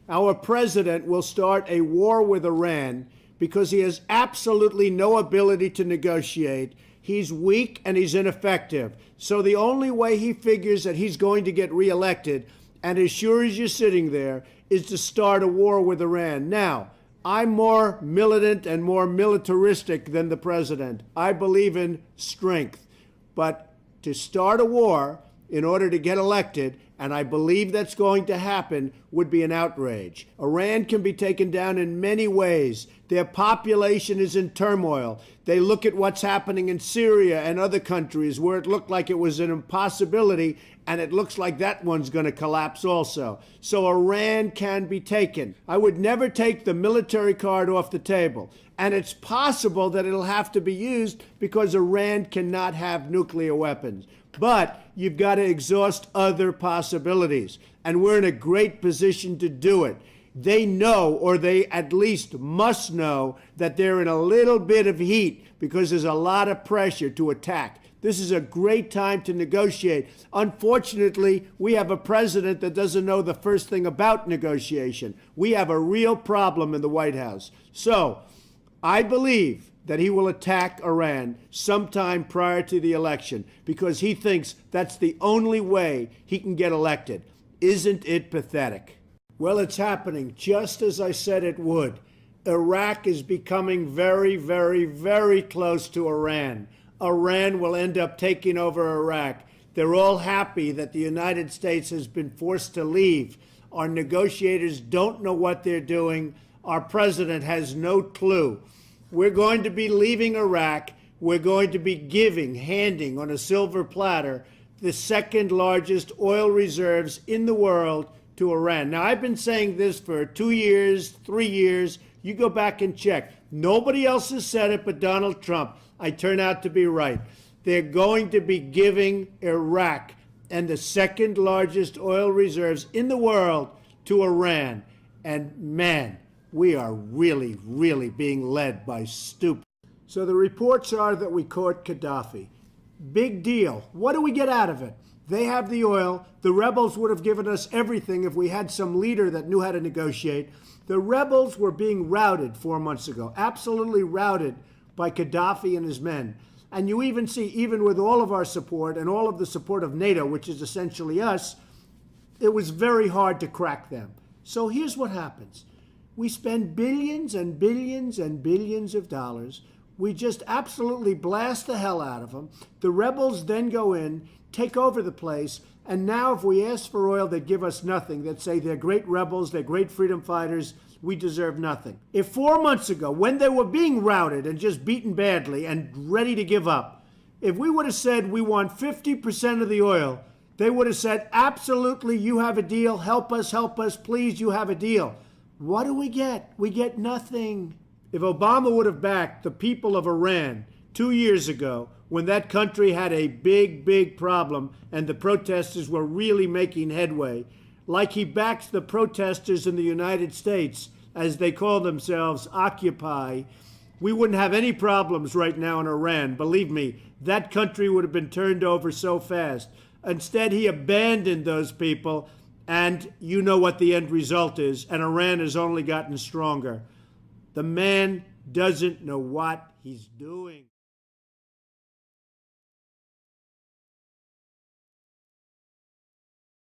Our president will start a war with Iran because he has absolutely no ability to negotiate. He's weak and he's ineffective. So the only way he figures that he's going to get reelected, and as sure as you're sitting there, is to start a war with Iran. Now, I'm more militant and more militaristic than the president. I believe in strength. But to start a war in order to get elected, and I believe that's going to happen, would be an outrage. Iran can be taken down in many ways. Their population is in turmoil. They look at what's happening in Syria and other countries where it looked like it was an impossibility, and it looks like that one's going to collapse also. So Iran can be taken. I would never take the military card off the table. And it's possible that it'll have to be used because Iran cannot have nuclear weapons. But you've got to exhaust other possibilities. And we're in a great position to do it. They know, or they at least must know, that they're in a little bit of heat because there's a lot of pressure to attack. This is a great time to negotiate. Unfortunately, we have a president that doesn't know the first thing about negotiation. We have a real problem in the White House. So I believe that he will attack Iran sometime prior to the election because he thinks that's the only way he can get elected. Isn't it pathetic? Well, it's happening just as I said it would. Iraq is becoming very, very, very close to Iran. Iran will end up taking over Iraq. They're all happy that the United States has been forced to leave. Our negotiators don't know what they're doing. Our president has no clue. We're going to be leaving Iraq. We're going to be handing on a silver platter, the second largest oil reserves in the world to Iran. Now, I've been saying this for 2 years, 3 years. You go back and check. Nobody else has said it but Donald Trump. I turn out to be right. They're going to be giving Iraq and the second largest oil reserves in the world to Iran. And man, we are really, really being led by stupid. So the reports are that we caught Gaddafi. Big deal. What do we get out of it? They have the oil. The rebels would have given us everything if we had some leader that knew how to negotiate. The rebels were being routed 4 months ago, absolutely routed by Gaddafi and his men. And you even see, even with all of our support and all of the support of NATO, which is essentially us, it was very hard to crack them. So here's what happens. We spend billions and billions and billions of dollars. We just absolutely blast the hell out of them. The rebels then go in, take over the place, and now if we ask for oil, they give us nothing. They'd say they're great rebels, they're great freedom fighters, we deserve nothing. If 4 months ago, when they were being routed and just beaten badly and ready to give up, if we would have said we want 50% of the oil, they would have said, absolutely, you have a deal, help us, please, you have a deal. What do we get? We get nothing. If Obama would have backed the people of Iran 2 years ago, when that country had a big, big problem and the protesters were really making headway, like he backs the protesters in the United States, as they call themselves, Occupy, we wouldn't have any problems right now in Iran. Believe me, that country would have been turned over so fast. Instead, he abandoned those people, and you know what the end result is, and Iran has only gotten stronger. The man doesn't know what he's doing.